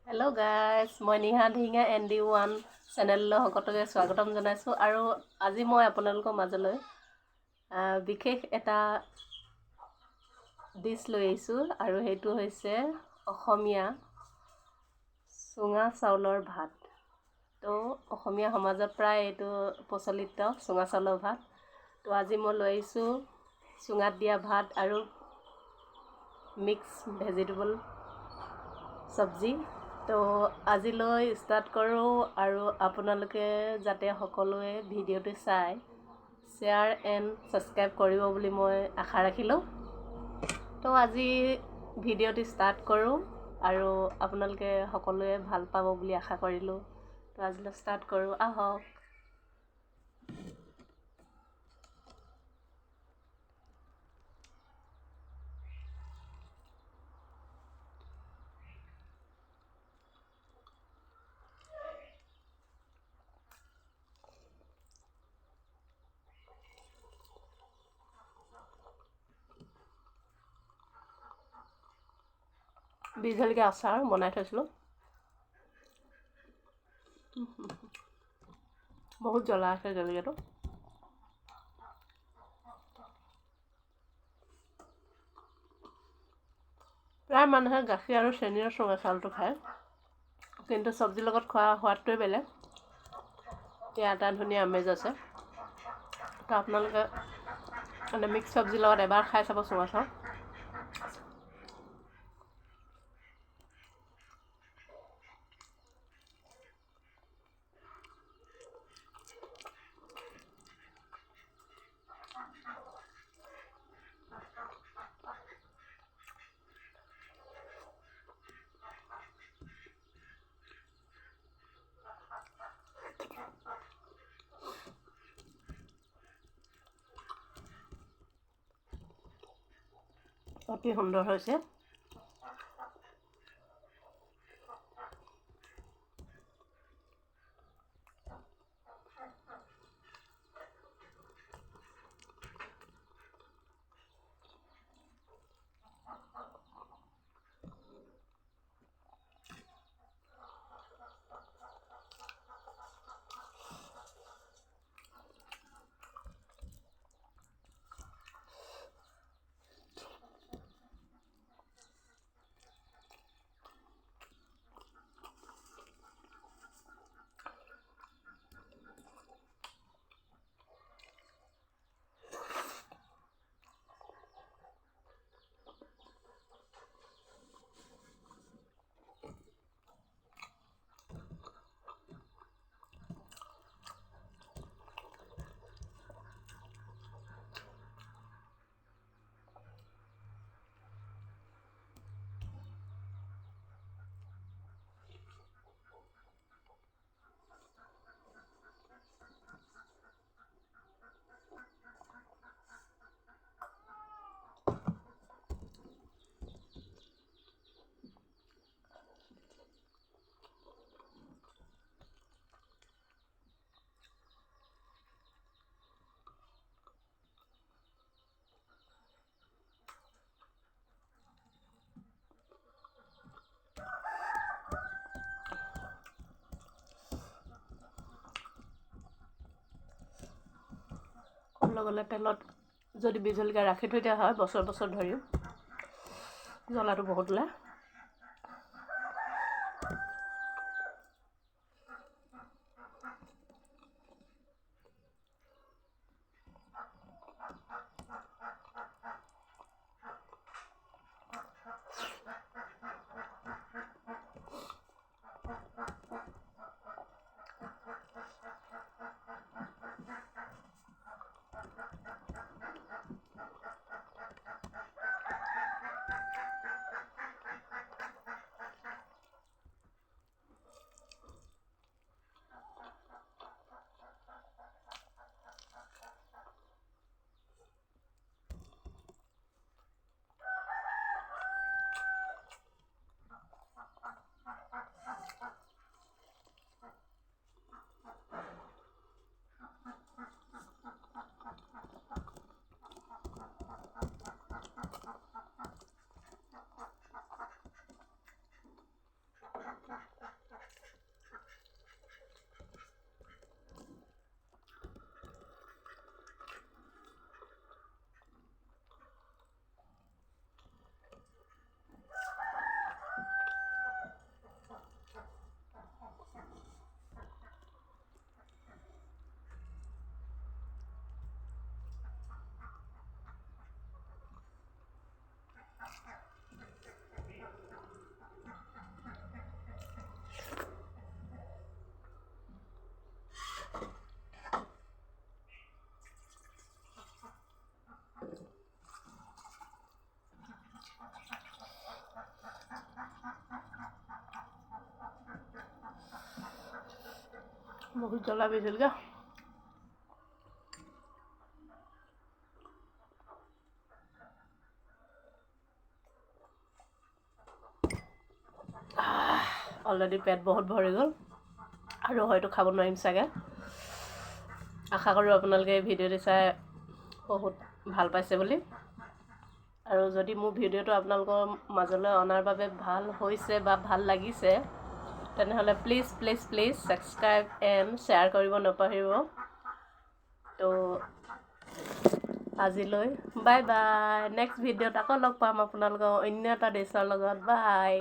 Hello guys, মই Niha ধিঙা ND1 চেনেললৈ সকলোকে স্বাগতম জনাইছোঁ আৰু আজি মই আপোনালোকৰ মাজলৈ বিশেষ এটা ডিছ লৈ আহিছোঁ আৰু সেইটো হৈছে অসমীয়া চুঙা চাউলৰ ভাত। তো অসমীয়া সমাজত প্ৰায় এইটো প্ৰচলিত চুঙা চাউলৰ ভাত। তো আজি মই লৈ আহিছোঁ চুঙাত দিয়া ভাত আৰু মিক্স ভেজিটেবল sabzi। তো আজিলৈ ষ্টাৰ্ট কৰোঁ আৰু আপোনালোকে যাতে সকলোৱে ভিডিঅ'টো চাই শ্বেয়াৰ এণ্ড ছাবস্ক্ৰাইব কৰিব বুলি মই আশা ৰাখিলোঁ। তো আজি ভিডিঅ'টো ষ্টাৰ্ট কৰোঁ আৰু আপোনালোকে সকলোৱে ভাল পাব বুলি আশা কৰিলোঁ। তো আজিলৈ ষ্টাৰ্ট কৰোঁ, আহক। বিহ জলকীয়া আচাৰ বনাই থৈছিলোঁ। বহুত জ্বলা আছে জলকীয়াটো। প্ৰায় মানুহে গাখীৰ আৰু চেনিৰ চুঙা চাউলটো খায়, কিন্তু চব্জিৰ লগত খোৱা সোৱাদটোৱে বেলেগ। ইয়াৰ এটা ধুনীয়া আমেজ আছে। তো আপোনালোকে মিক্স চব্জিৰ লগত এবাৰ খাই চাব চুঙা চাউল। অতি সুন্দৰ হৈছে। ক'বলৈ গ'লে তেলত যদি বিহ জলকীয়া ৰাখি থৈ দিয়া হয় বছৰ বছৰ ধৰিও, জ্বলাটো বহুত ওলায়। বহুত জ্বলা বেছিলগা অলৰেডি পেট বহুত ভৰি গ'ল আৰু হয়তো খাব নোৱাৰিম চাগে আশা কৰোঁ আপোনালোকে এই ভিডিঅ'টো চাই বহুত ভাল পাইছে বুলি আৰু যদি মোৰ ভিডিঅ'টো আপোনালোকৰ মাজলৈ অনাৰ বাবে ভাল হৈছে বা ভাল লাগিছে তেনেহ'লে please please please subscribe and share কৰিব নাপাহৰিব তো আজিলৈ বাই বাই নেক্সট ভিডিঅ'ত আকৌ লগ পাম আপোনালোকৰ অন্য এটা ডিছৰ লগত বাই